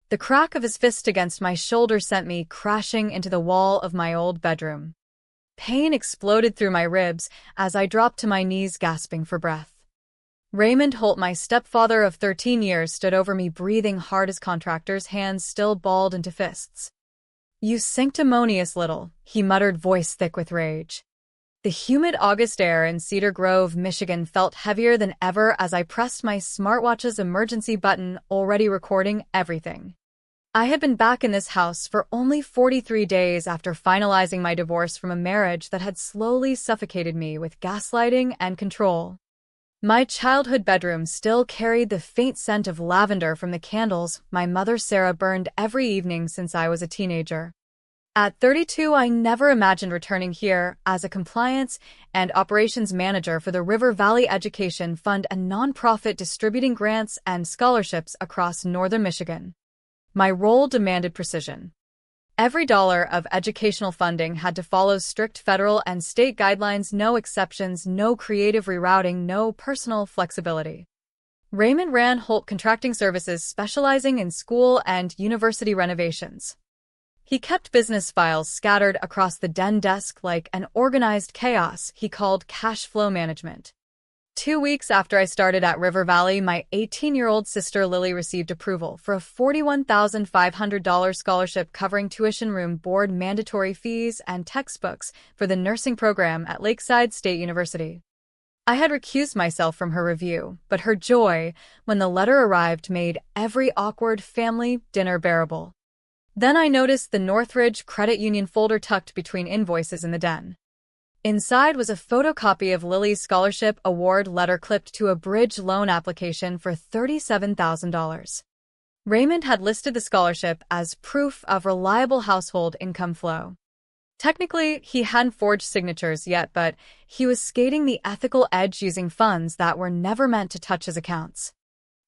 The crack of his fist against my shoulder sent me crashing into the wall of my old bedroom. Pain exploded through my ribs as I dropped to my knees gasping for breath. Raymond Holt, my stepfather of 13 years, stood over me breathing hard, his contractor's hands still balled into fists. "You sanctimonious little," he muttered, voice thick with rage. The humid August air in Cedar Grove, Michigan felt heavier than ever as I pressed my smartwatch's emergency button, already recording everything. I had been back in this house for only 43 days after finalizing my divorce from a marriage that had slowly suffocated me with gaslighting and control. My childhood bedroom still carried the faint scent of lavender from the candles my mother Sarah burned every evening since I was a teenager. At 32, I never imagined returning here as a compliance and operations manager for the River Valley Education Fund, a nonprofit distributing grants and scholarships across northern Michigan. My role demanded precision. Every dollar of educational funding had to follow strict federal and state guidelines, no exceptions, no creative rerouting, no personal flexibility. Raymond ran Holt Contracting Services, specializing in school and university renovations. He kept business files scattered across the den desk like an organized chaos he called cash flow management. 2 weeks after I started at River Valley, my 18-year-old sister Lily received approval for a $41,500 scholarship covering tuition, room, board, mandatory fees, and textbooks for the nursing program at Lakeside State University. I had recused myself from her review, but her joy when the letter arrived made every awkward family dinner bearable. Then I noticed the Northridge Credit Union folder tucked between invoices in the den. Inside was a photocopy of Lily's scholarship award letter clipped to a bridge loan application for $37,000. Raymond had listed the scholarship as proof of reliable household income flow. Technically, he hadn't forged signatures yet, but he was skating the ethical edge using funds that were never meant to touch his accounts.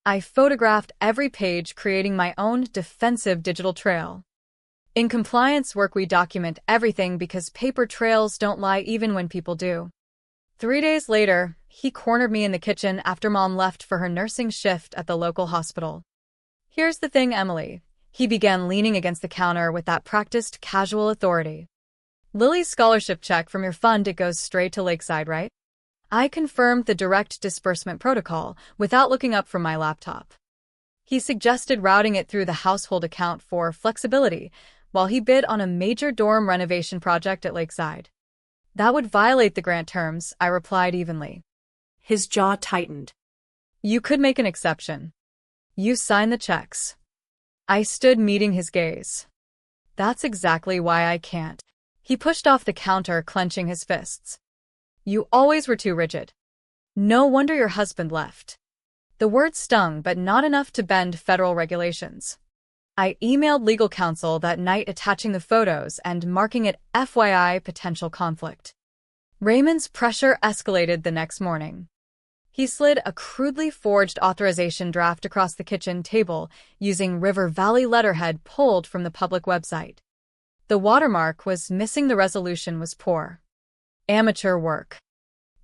I photographed every page, creating my own defensive digital trail. In compliance work, we document everything because paper trails don't lie even when people do. 3 days later, he cornered me in the kitchen after Mom left for her nursing shift at the local hospital. "Here's the thing, Emily," he began, leaning against the counter with that practiced, casual authority. "Lily's scholarship check from your fund, it goes straight to Lakeside, right?" I confirmed the direct disbursement protocol without looking up from my laptop. He suggested routing it through the household account for flexibility, while he bid on a major dorm renovation project at Lakeside. "That would violate the grant terms," I replied evenly. His jaw tightened. "You could make an exception. You sign the checks." I stood, meeting his gaze. "That's exactly why I can't." He pushed off the counter, clenching his fists. "You always were too rigid. No wonder your husband left." The word stung, but not enough to bend federal regulations. I emailed legal counsel that night, attaching the photos and marking it FYI potential conflict. Raymond's pressure escalated the next morning. He slid a crudely forged authorization draft across the kitchen table using River Valley letterhead pulled from the public website. The watermark was missing, the resolution was poor. Amateur work.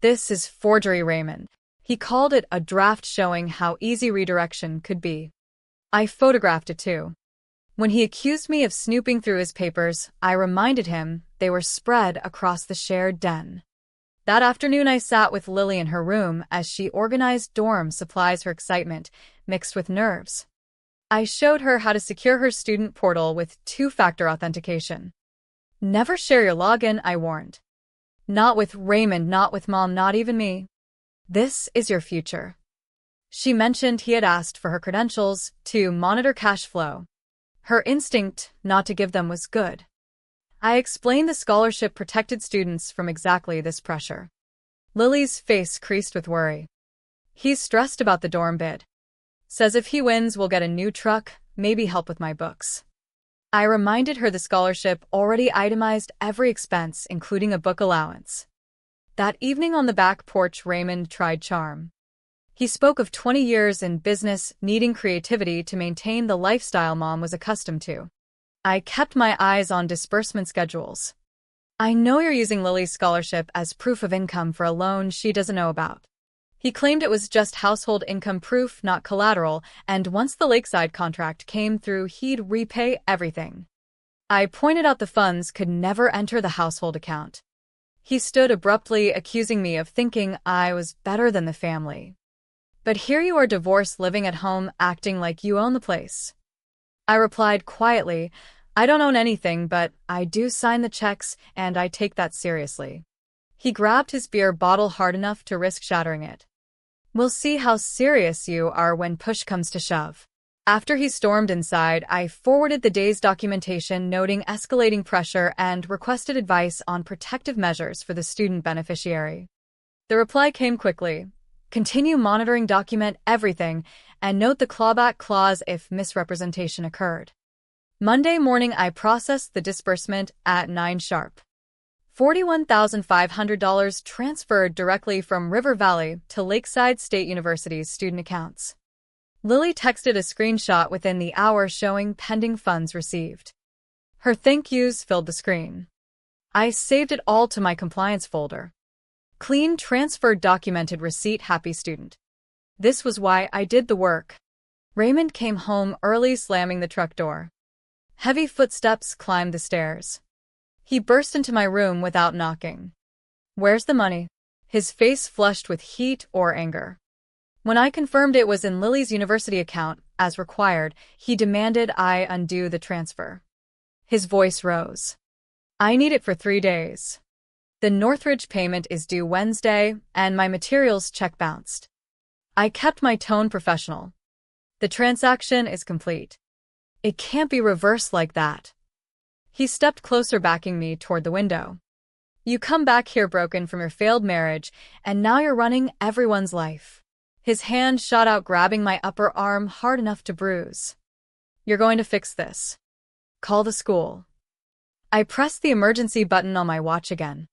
"This is forgery, Raymond." He called it a draft, showing how easy redirection could be. I photographed it too. When he accused me of snooping through his papers, I reminded him they were spread across the shared den. That afternoon, I sat with Lily in her room as she organized dorm supplies, her excitement mixed with nerves. I showed her how to secure her student portal with 2-factor authentication. "Never share your login," I warned. "Not with Raymond, not with Mom, not even me. This is your future." She mentioned he had asked for her credentials to monitor cash flow. Her instinct not to give them was good. I explained the scholarship protected students from exactly this pressure. Lily's face creased with worry. "He's stressed about the dorm bid. Says if he wins, we'll get a new truck, maybe help with my books." I reminded her the scholarship already itemized every expense, including a book allowance. That evening on the back porch, Raymond tried charm. He spoke of 20 years in business, needing creativity to maintain the lifestyle Mom was accustomed to. I kept my eyes on disbursement schedules. "I know you're using Lily's scholarship as proof of income for a loan she doesn't know about." He claimed it was just household income proof, not collateral, and once the Lakeside contract came through, he'd repay everything. I pointed out the funds could never enter the household account. He stood abruptly, accusing me of thinking I was better than the family. But here you are divorced, living at home, acting like you own the place. I replied quietly, I don't own anything, but I do sign the checks, and I take that seriously. He grabbed his beer bottle hard enough to risk shattering it. We'll see how serious you are when push comes to shove. After he stormed inside, I forwarded the day's documentation noting escalating pressure and requested advice on protective measures for the student beneficiary. The reply came quickly. Continue monitoring, document everything, and note the clawback clause if misrepresentation occurred. Monday morning, I processed the disbursement at 9 sharp. $41,500 transferred directly from River Valley to Lakeside State University's student accounts. Lily texted a screenshot within the hour showing pending funds received. Her thank yous filled the screen. I saved it all to my compliance folder. Clean, transferred, documented receipt, happy student. This was why I did the work. Raymond came home early, slamming the truck door. Heavy footsteps climbed the stairs. He burst into my room without knocking. Where's the money? His face flushed with heat or anger. When I confirmed it was in Lily's university account, as required, he demanded I undo the transfer. His voice rose. I need it for 3 days. The Northridge payment is due Wednesday, and my materials check bounced. I kept my tone professional. The transaction is complete. It can't be reversed like that. He stepped closer, backing me toward the window. You come back here broken from your failed marriage, and now you're running everyone's life. His hand shot out, grabbing my upper arm hard enough to bruise. You're going to fix this. Call the school. I pressed the emergency button on my watch again.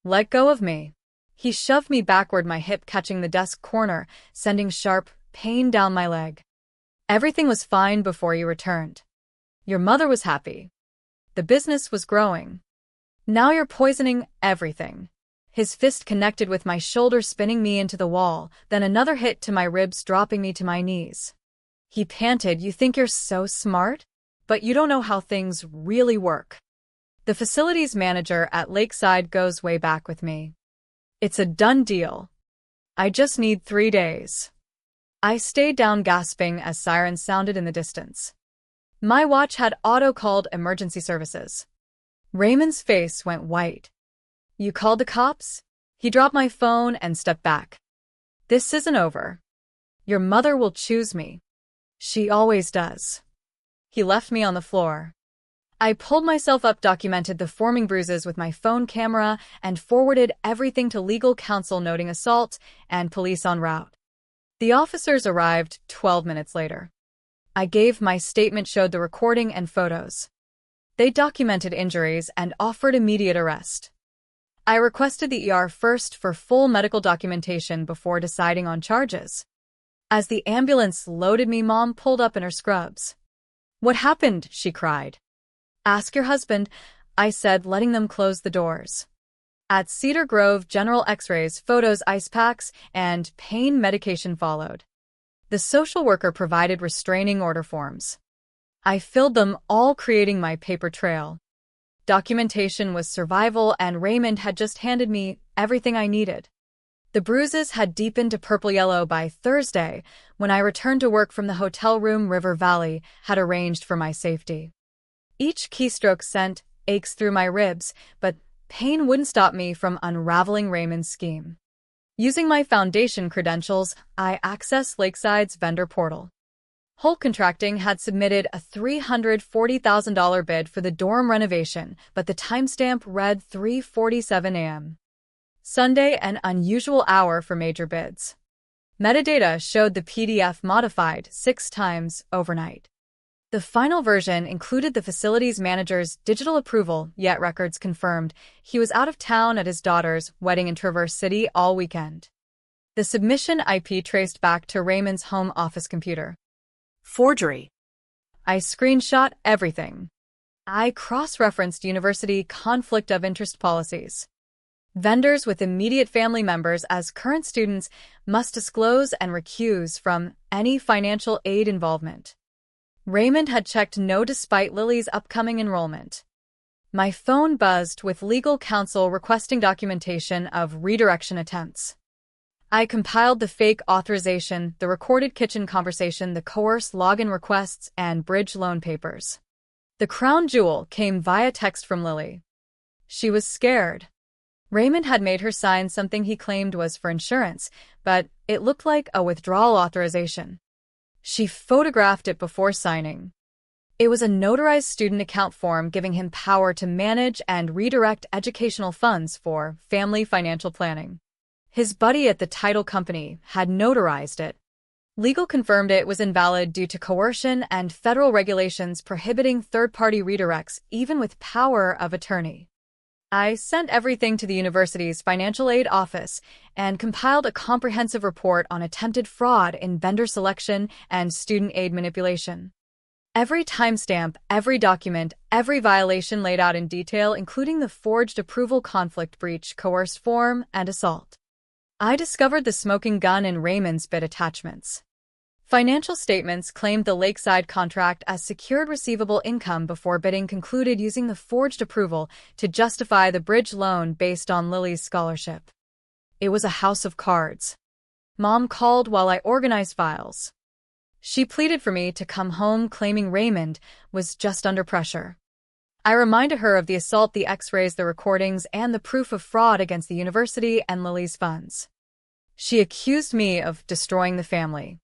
Let go of me. He shoved me backward, my hip catching the desk corner, sending sharp pain down my leg. Everything was fine before you returned. Your mother was happy. The business was growing. Now you're poisoning everything. His fist connected with my shoulder, spinning me into the wall, then another hit to my ribs, dropping me to my knees. He panted, You think you're so smart? But you don't know how things really work. The facilities manager at Lakeside goes way back with me. It's a done deal. I just need 3 days. I stayed down, gasping as sirens sounded in the distance. My watch had auto-called emergency services. Raymond's face went white. You called the cops? He dropped my phone and stepped back. This isn't over. Your mother will choose me. She always does. He left me on the floor. I pulled myself up, documented the forming bruises with my phone camera, and forwarded everything to legal counsel, noting assault and police en route. The officers arrived 12 minutes later. I gave my statement, showed the recording and photos. They documented injuries and offered immediate arrest. I requested the ER first for full medical documentation before deciding on charges. As the ambulance loaded me, Mom pulled up in her scrubs. What happened? She cried. Ask your husband, I said, letting them close the doors. At Cedar Grove, general x-rays, photos, ice packs, and pain medication followed. The social worker provided restraining order forms. I filled them all, creating my paper trail. Documentation was survival, and Raymond had just handed me everything I needed. The bruises had deepened to purple-yellow by Thursday, when I returned to work from the hotel room River Valley had arranged for my safety. Each keystroke sent aches through my ribs, but pain wouldn't stop me from unraveling Raymond's scheme. Using my foundation credentials, I accessed Lakeside's vendor portal. Holt Contracting had submitted a $340,000 bid for the dorm renovation, but the timestamp read 3:47 a.m. Sunday, an unusual hour for major bids. Metadata showed the PDF modified 6 times overnight. The final version included the facilities manager's digital approval, yet records confirmed he was out of town at his daughter's wedding in Traverse City all weekend. The submission IP traced back to Raymond's home office computer. Forgery. I screenshot everything. I cross-referenced university conflict of interest policies. Vendors with immediate family members as current students must disclose and recuse from any financial aid involvement. Raymond had checked no despite Lily's upcoming enrollment. My phone buzzed with legal counsel requesting documentation of redirection attempts. I compiled the fake authorization, the recorded kitchen conversation, the coerced login requests, and bridge loan papers. The crown jewel came via text from Lily. She was scared. Raymond had made her sign something he claimed was for insurance, but it looked like a withdrawal authorization. She photographed it before signing. It was a notarized student account form giving him power to manage and redirect educational funds for family financial planning. His buddy at the title company had notarized it. Legal confirmed it was invalid due to coercion and federal regulations prohibiting third-party redirects even with power of attorney. I sent everything to the university's financial aid office and compiled a comprehensive report on attempted fraud in vendor selection and student aid manipulation. Every timestamp, every document, every violation laid out in detail, including the forged approval, conflict breach, coerced form, and assault. I discovered the smoking gun in Raymond's bid attachments. Financial statements claimed the Lakeside contract as secured receivable income before bidding concluded using the forged approval to justify the bridge loan based on Lily's scholarship. It was a house of cards. Mom called while I organized files. She pleaded for me to come home, claiming Raymond was just under pressure. I reminded her of the assault, the x-rays, the recordings, and the proof of fraud against the university and Lily's funds. She accused me of destroying the family.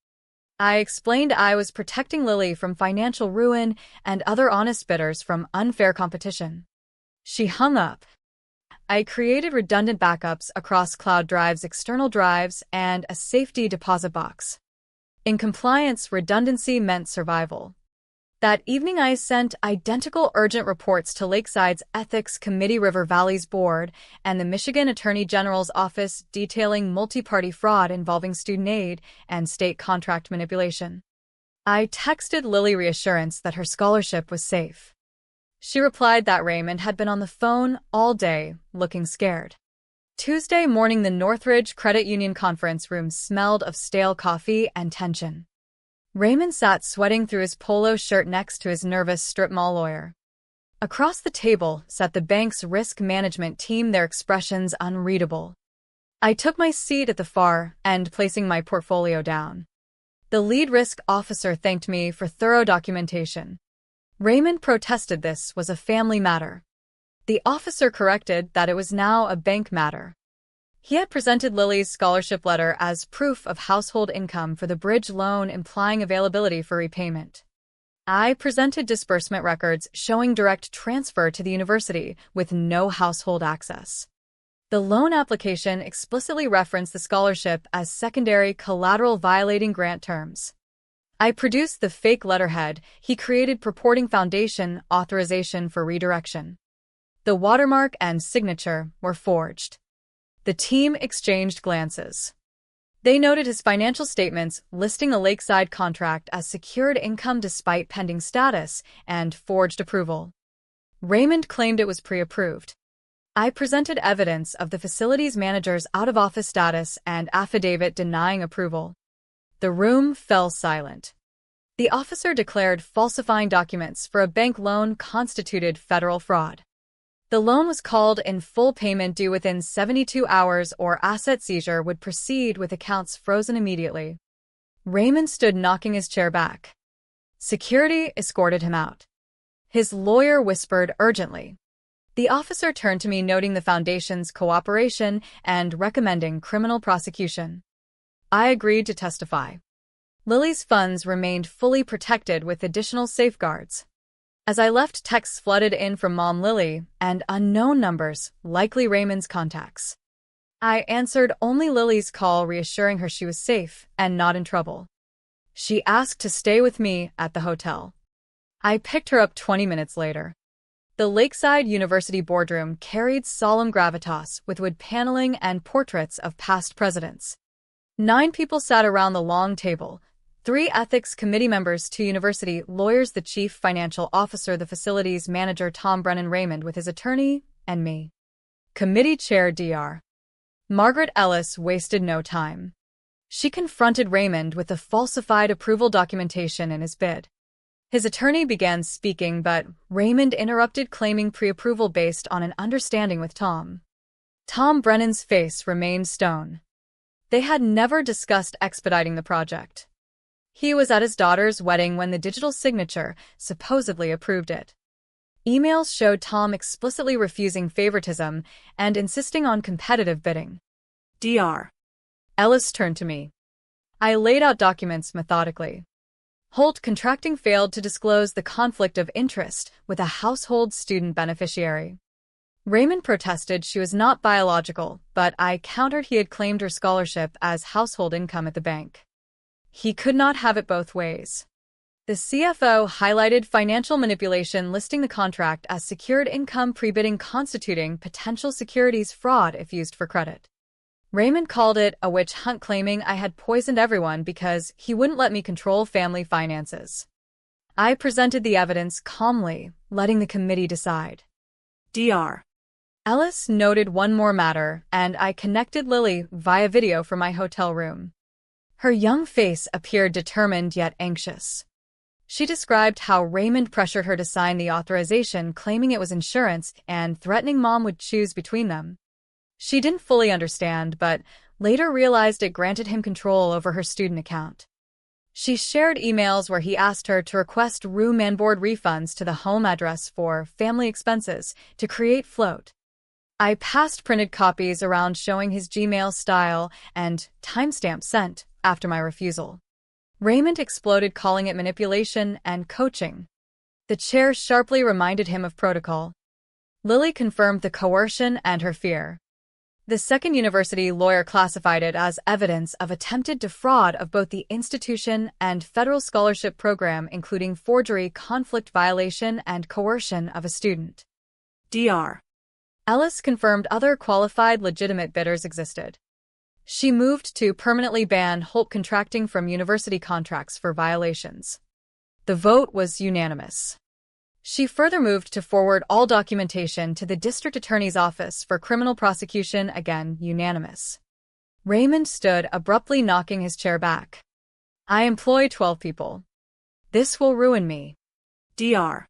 I explained I was protecting Lily from financial ruin and other honest bidders from unfair competition. She hung up. I created redundant backups across cloud drives, external drives, and a safety deposit box. In compliance, redundancy meant survival. That evening I sent identical urgent reports to Lakeside's Ethics Committee, River Valley's board, and the Michigan Attorney General's office detailing multi-party fraud involving student aid and state contract manipulation. I texted Lily reassurance that her scholarship was safe. She replied that Raymond had been on the phone all day, looking scared. Tuesday morning, the Northridge Credit Union conference room smelled of stale coffee and tension. Raymond sat sweating through his polo shirt next to his nervous strip mall lawyer. Across the table sat the bank's risk management team, their expressions unreadable. I took my seat at the far end, placing my portfolio down. The lead risk officer thanked me for thorough documentation. Raymond protested this was a family matter. The officer corrected that it was now a bank matter. He had presented Lily's scholarship letter as proof of household income for the bridge loan, implying availability for repayment. I presented disbursement records showing direct transfer to the university with no household access. The loan application explicitly referenced the scholarship as secondary collateral, violating grant terms. I produced the fake letterhead he created purporting foundation authorization for redirection. The watermark and signature were forged. The team exchanged glances. They noted his financial statements listing a Lakeside contract as secured income despite pending status and forged approval. Raymond claimed it was pre-approved. I presented evidence of the facilities manager's out-of-office status and affidavit denying approval. The room fell silent. The officer declared falsifying documents for a bank loan constituted federal fraud. The loan was called in full, payment due within 72 hours, or asset seizure would proceed with accounts frozen immediately. Raymond stood knocking his chair back. Security escorted him out. His lawyer whispered urgently. The officer turned to me, noting the foundation's cooperation and recommending criminal prosecution. I agreed to testify. Lily's funds remained fully protected with additional safeguards. As I left, texts flooded in from Mom, Lily, and unknown numbers, likely Raymond's contacts. I answered only Lily's call, reassuring her she was safe and not in trouble. She asked to stay with me at the hotel. I picked her up 20 minutes later. The Lakeside University boardroom carried solemn gravitas with wood paneling and portraits of past presidents. 9 people sat around the long table. 3 ethics committee members, 2 university lawyers, the chief financial officer, the facilities manager Tom Brennan, Raymond with his attorney, and me. Committee Chair Dr. Margaret Ellis wasted no time. She confronted Raymond with the falsified approval documentation in his bid. His attorney began speaking, but Raymond interrupted, claiming pre-approval based on an understanding with Tom. Tom Brennan's face remained stone. They had never discussed expediting the project. He was at his daughter's wedding when the digital signature supposedly approved it. Emails showed Tom explicitly refusing favoritism and insisting on competitive bidding. Dr. Ellis turned to me. I laid out documents methodically. Holt Contracting failed to disclose the conflict of interest with a household student beneficiary. Raymond protested she was not biological, but I countered he had claimed her scholarship as household income at the bank. He could not have it both ways. The CFO highlighted financial manipulation, listing the contract as secured income pre-bidding, constituting potential securities fraud if used for credit. Raymond called it a witch hunt, claiming I had poisoned everyone because he wouldn't let me control family finances. I presented the evidence calmly, letting the committee decide. Dr. Ellis noted one more matter, and I connected Lily via video from my hotel room. Her young face appeared determined yet anxious. She described how Raymond pressured her to sign the authorization, claiming it was insurance and threatening Mom would choose between them. She didn't fully understand, but later realized it granted him control over her student account. She shared emails where he asked her to request room and board refunds to the home address for family expenses to create float. I passed printed copies around showing his Gmail style and timestamp sent after my refusal. Raymond exploded, calling it manipulation and coaching. The chair sharply reminded him of protocol. Lily confirmed the coercion and her fear. The second university lawyer classified it as evidence of attempted defraud of both the institution and federal scholarship program, including forgery, conflict violation, and coercion of a student. Dr. Ellis confirmed other qualified legitimate bidders existed. She moved to permanently ban Holt Contracting from university contracts for violations. The vote was unanimous. She further moved to forward all documentation to the district attorney's office for criminal prosecution, again unanimous. Raymond stood abruptly, knocking his chair back. I employ 12 people. This will ruin me. Dr.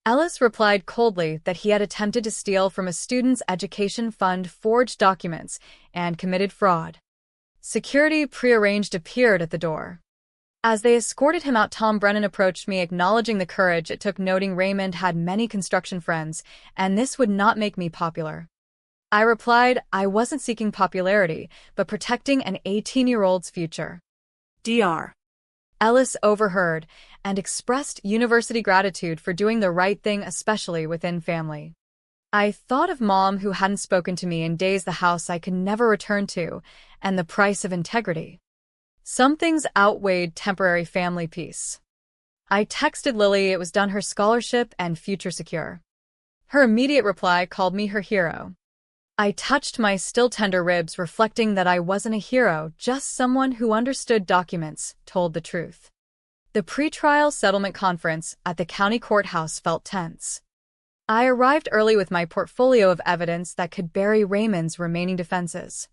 Ellis replied coldly that he had attempted to steal from a student's education fund, forged documents, and committed fraud. Security prearranged appeared at the door. As they escorted him out, Tom Brennan approached me, acknowledging the courage it took, noting Raymond had many construction friends, and this would not make me popular. I replied I wasn't seeking popularity, but protecting an 18-year-old's future. Dr. Ellis overheard and expressed university gratitude for doing the right thing, especially within family. I thought of Mom, who hadn't spoken to me in days, the house I could never return to, and the price of integrity. Some things outweighed temporary family peace. I texted Lily it was done, her scholarship and future secure. Her immediate reply called me her hero. I touched my still tender ribs, reflecting that I wasn't a hero, just someone who understood documents, told the truth. The pretrial settlement conference at the county courthouse felt tense. I arrived early with my portfolio of evidence that could bury Raymond's remaining defenses.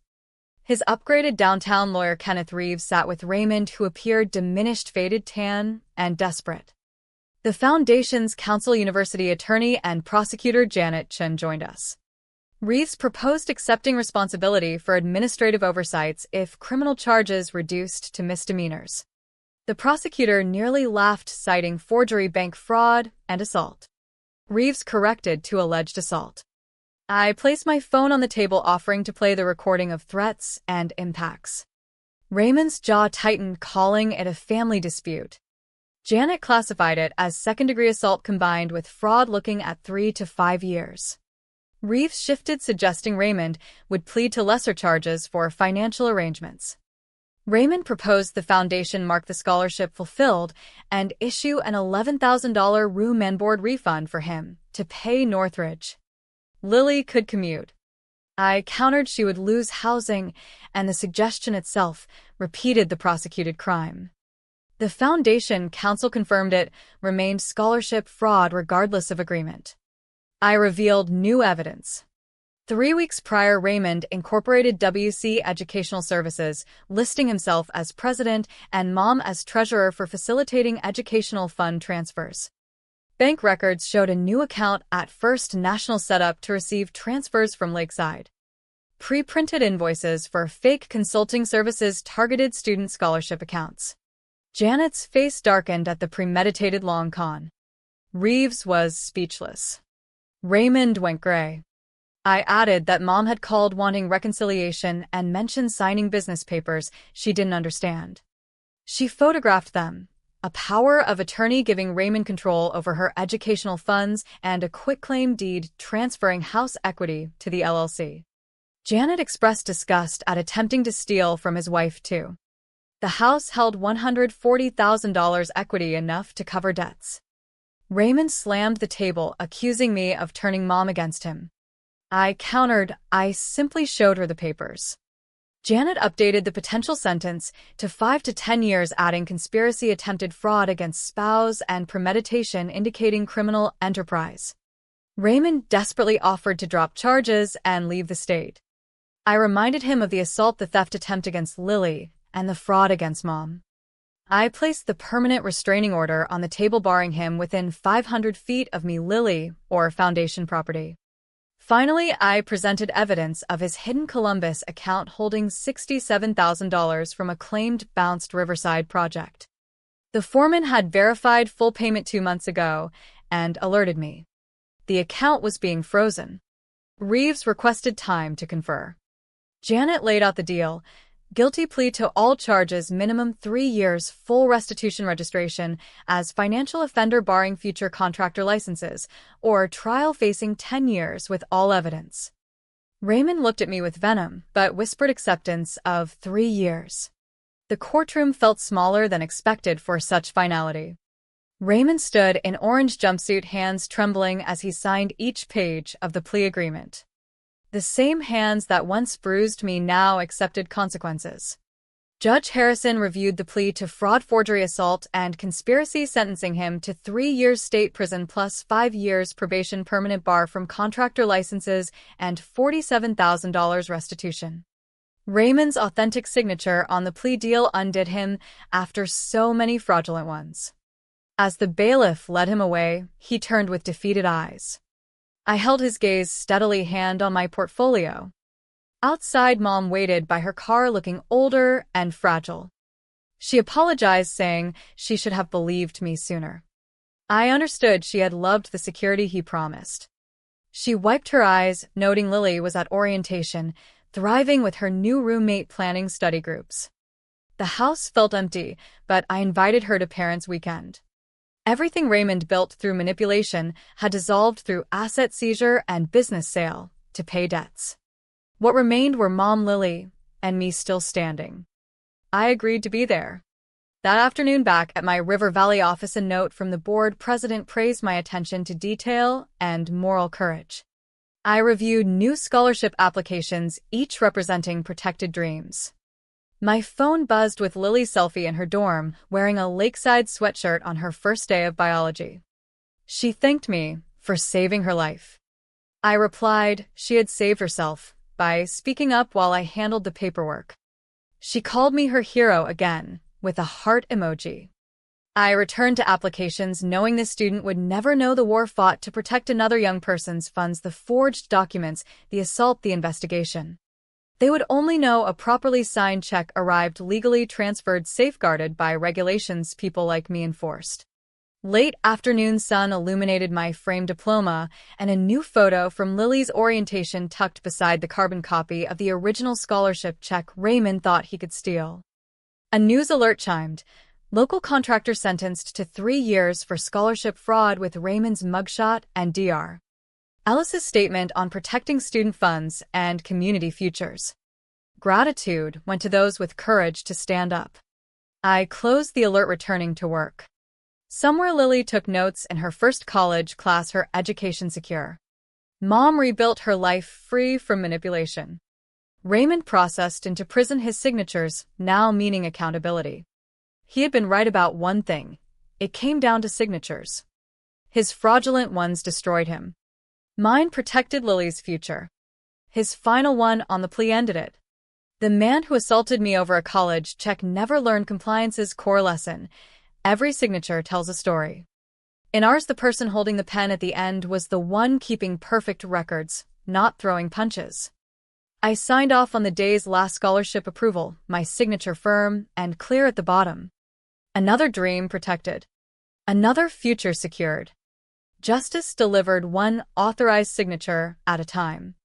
His upgraded downtown lawyer Kenneth Reeves sat with Raymond, who appeared diminished, faded tan, and desperate. The Foundation's counsel, university attorney and prosecutor Janet Chen, joined us. Reeves proposed accepting responsibility for administrative oversights if criminal charges reduced to misdemeanors. The prosecutor nearly laughed, citing forgery, bank fraud, and assault. Reeves corrected to alleged assault. I placed my phone on the table, offering to play the recording of threats and impacts. Raymond's jaw tightened, calling it a family dispute. Janet classified it as second-degree assault combined with fraud, looking at 3 to 5 years. Reeves shifted, suggesting Raymond would plead to lesser charges for financial arrangements. Raymond proposed the Foundation mark the scholarship fulfilled and issue an $11,000 room and board refund for him to pay Northridge. Lily could commute. I countered she would lose housing, and the suggestion itself repeated the prosecuted crime. The Foundation counsel confirmed it remained scholarship fraud regardless of agreement. I revealed new evidence. 3 weeks prior, Raymond incorporated WC Educational Services, listing himself as president and Mom as treasurer for facilitating educational fund transfers. Bank records showed a new account at First National set up to receive transfers from Lakeside. Pre-printed invoices for fake consulting services targeted student scholarship accounts. Janet's face darkened at the premeditated long con. Reeves was speechless. Raymond went gray. I added that Mom had called wanting reconciliation and mentioned signing business papers she didn't understand. She photographed them, a power of attorney giving Raymond control over her educational funds and a quitclaim deed transferring house equity to the LLC. Janet expressed disgust at attempting to steal from his wife, too. The house held $140,000 equity, enough to cover debts. Raymond slammed the table, accusing me of turning Mom against him. I countered, I simply showed her the papers. Janet updated the potential sentence to 5 to 10 years, adding conspiracy, attempted fraud against spouse, and premeditation, indicating criminal enterprise. Raymond desperately offered to drop charges and leave the state. I reminded him of the assault, the theft attempt against Lily, and the fraud against Mom. I placed the permanent restraining order on the table, barring him within 500 feet of me, Lily, or foundation property. Finally, I presented evidence of his hidden Columbus account holding $67,000 from a claimed bounced Riverside project. The foreman had verified full payment 2 months ago and alerted me. The account was being frozen. Reeves requested time to confer. Janet laid out the deal: guilty plea to all charges, minimum 3 years, full restitution, registration as financial offender barring future contractor licenses, or trial facing 10 years with all evidence. Raymond looked at me with venom, but whispered acceptance of 3 years. The courtroom felt smaller than expected for such finality. Raymond stood in orange jumpsuit, hands trembling as he signed each page of the plea agreement. The same hands that once bruised me now accepted consequences. Judge Harrison reviewed the plea to fraud, forgery, assault, and conspiracy, sentencing him to 3 years state prison plus 5 years probation, permanent bar from contractor licenses, and $47,000 restitution. Raymond's authentic signature on the plea deal undid him after so many fraudulent ones. As the bailiff led him away, he turned with defeated eyes. I held his gaze steadily, hand on my portfolio. Outside, Mom waited by her car, looking older and fragile. She apologized, saying she should have believed me sooner. I understood she had loved the security he promised. She wiped her eyes, noting Lily was at orientation, thriving with her new roommate, planning study groups. The house felt empty, but I invited her to parents' weekend. Everything Raymond built through manipulation had dissolved through asset seizure and business sale to pay debts. What remained were Mom, Lily, and me still standing. I agreed to be there. That afternoon, back at my River Valley office, a note from the board president praised my attention to detail and moral courage. I reviewed new scholarship applications, each representing protected dreams. My phone buzzed with Lily's selfie in her dorm, wearing a Lakeside sweatshirt on her first day of biology. She thanked me for saving her life. I replied she had saved herself by speaking up while I handled the paperwork. She called me her hero again, with a heart emoji. I returned to applications, knowing this student would never know the war fought to protect another young person's funds, the forged documents, the assault, the investigation. They would only know a properly signed check arrived, legally transferred, safeguarded by regulations people like me enforced. Late afternoon sun illuminated my framed diploma, and a new photo from Lily's orientation tucked beside the carbon copy of the original scholarship check Raymond thought he could steal. A news alert chimed. Local contractor sentenced to 3 years for scholarship fraud, with Raymond's mugshot and Dr. Ellis's statement on protecting student funds and community futures. Gratitude went to those with courage to stand up. I closed the alert, returning to work. Somewhere Lily took notes in her first college class, her education secure. Mom rebuilt her life free from manipulation. Raymond processed into prison, his signatures now meaning accountability. He had been right about one thing: it came down to signatures. His fraudulent ones destroyed him. Mine protected Lily's future. His final one on the plea ended it. The man who assaulted me over a college check never learned compliance's core lesson. Every signature tells a story. In ours, the person holding the pen at the end was the one keeping perfect records, not throwing punches. I signed off on the day's last scholarship approval, my signature firm and clear at the bottom. Another dream protected. Another future secured. Justice delivered one authorized signature at a time.